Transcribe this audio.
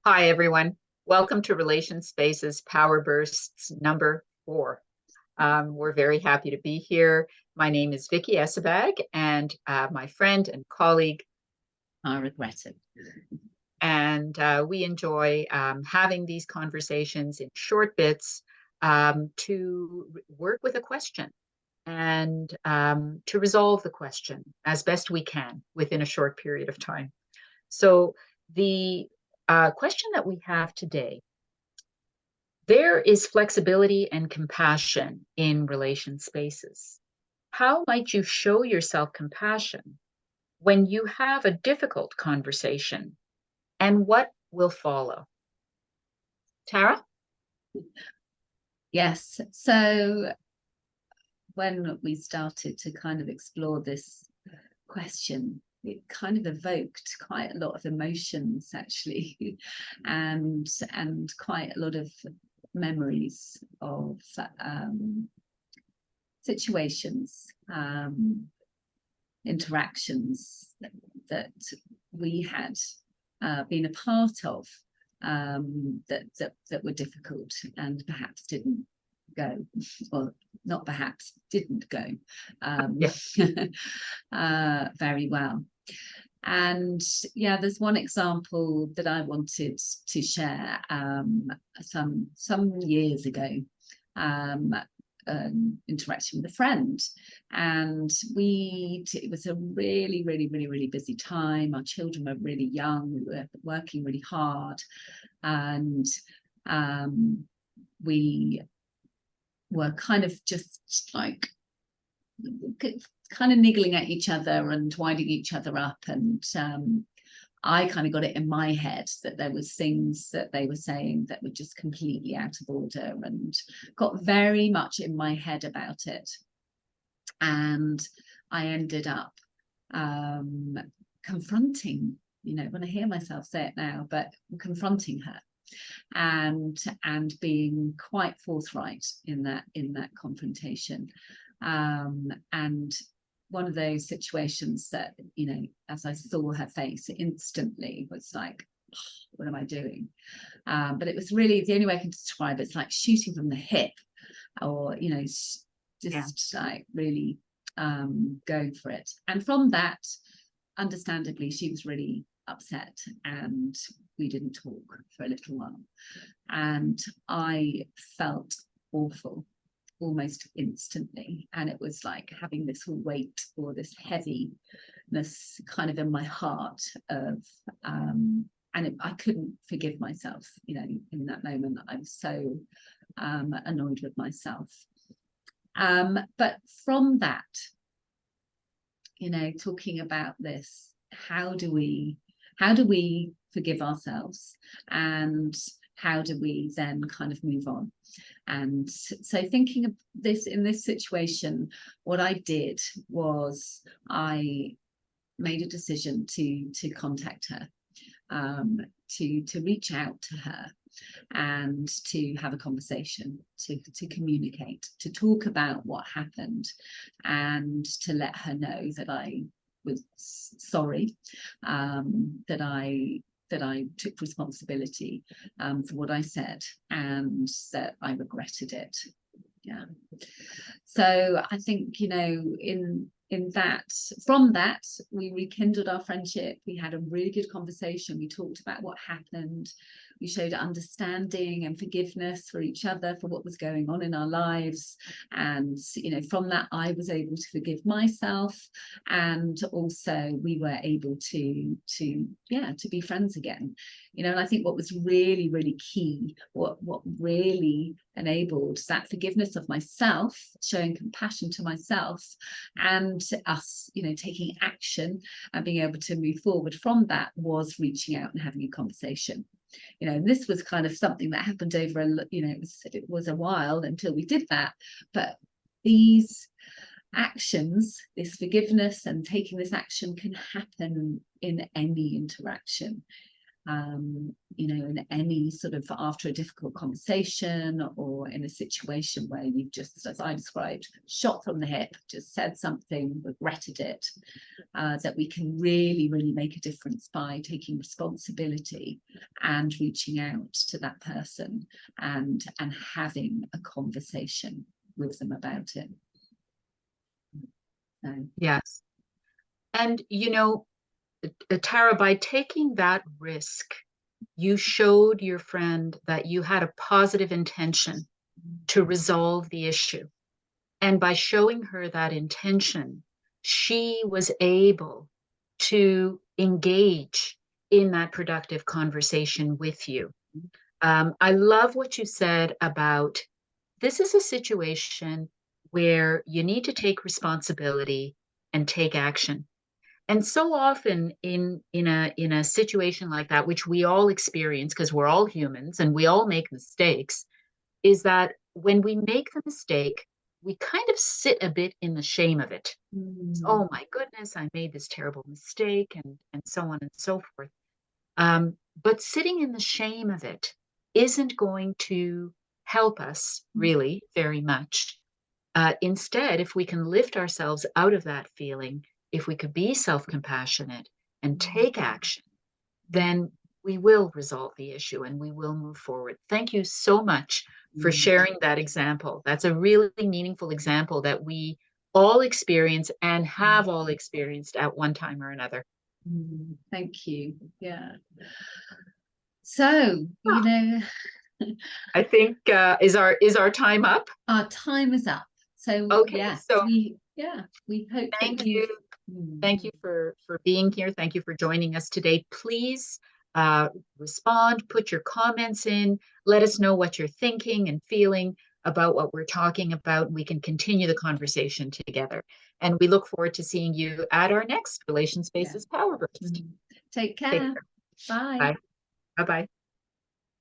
Hi, everyone. Welcome to Relationspaces Power Bursts number 4. We're very happy to be here. My name is Vicky Esabag, and my friend and colleague. I regret it. And we enjoy having these conversations in short bits to work with a question and to resolve the question as best we can within a short period of time. So the question that we have today: there is flexibility and compassion in relation spaces. How might you show yourself compassion when you have a difficult conversation, and what will follow? Tara? Yes. So when we started to kind of explore this question, it kind of evoked quite a lot of emotions, actually, and quite a lot of memories of situations, interactions that we had been a part of, that were difficult and perhaps didn't go, or not perhaps didn't go very well. And yeah, there's one example that I wanted to share some years ago. Interacting with a friend, and it was a really busy time. Our children were really young, we were working really hard, and we were kind of just like kind of niggling at each other and winding each other up, and I kind of got it in my head that there was things that they were saying that were just completely out of order, and got very much in my head about it. And I ended up confronting, when I hear myself say it now, but confronting her and being quite forthright in that confrontation. And one of those situations that, as I saw her face, instantly was like, oh, what am I doing? But it was really, the only way I can describe it's like shooting from the hip, or, like really going for it. And from that, understandably, she was really upset, and we didn't talk for a little while. And I felt awful almost instantly, and it was like having this weight or this heaviness kind of in my heart of I couldn't forgive myself, in that moment. I was so annoyed with myself. But from that, talking about this, how do we forgive ourselves, and how do we then kind of move on? And so thinking of this in this situation, what I did was I made a decision to contact her, to reach out to her and to have a conversation, to communicate, to talk about what happened, and to let her know that I was sorry, that I took responsibility for what I said, and that I regretted it. Yeah. So I think, from that, we rekindled our friendship. We had a really good conversation. We talked about what happened. We showed understanding and forgiveness for each other for what was going on in our lives. And, from that, I was able to forgive myself. And also we were able to be friends again. And I think what was really, really key, what really enabled that forgiveness of myself, showing compassion to myself, and us, taking action and being able to move forward from that, was reaching out and having a conversation. And this was kind of something that happened over it was a while until we did that. But these actions, this forgiveness and taking this action, can happen in any interaction. you know, in any sort of after a difficult conversation, or in a situation where you've just, as I described, shot from the hip, just said something, regretted it, that we can really, really make a difference by taking responsibility and reaching out to that person and having a conversation with them about it. So. Yes. And, you know, Tara, by taking that risk, you showed your friend that you had a positive intention to resolve the issue. And by showing her that intention, she was able to engage in that productive conversation with you. I love what you said about this is a situation where you need to take responsibility and take action. And so often in a situation like that, which we all experience because we're all humans and we all make mistakes, is that when we make the mistake, we kind of sit a bit in the shame of it. Oh my goodness, I made this terrible mistake, and so on and so forth. But sitting in the shame of it isn't going to help us really very much. Instead, if we can lift ourselves out of that feeling, if we could be self-compassionate and take action, then we will resolve the issue and we will move forward. Thank you so much for sharing that example. That's a really meaningful example that we all experience and have all experienced at one time or another. Thank you. Yeah. So, you know, I think is our time up? Our time is up. So okay, yes, so we hope thank that you. Thank you for being here. Thank you for joining us today. Please respond, put your comments in, let us know what you're thinking and feeling about what we're talking about. We can continue the conversation together. And we look forward to seeing you at our next Relationspaces Power Burst. Take care. Take care. Bye. Bye. Bye-bye.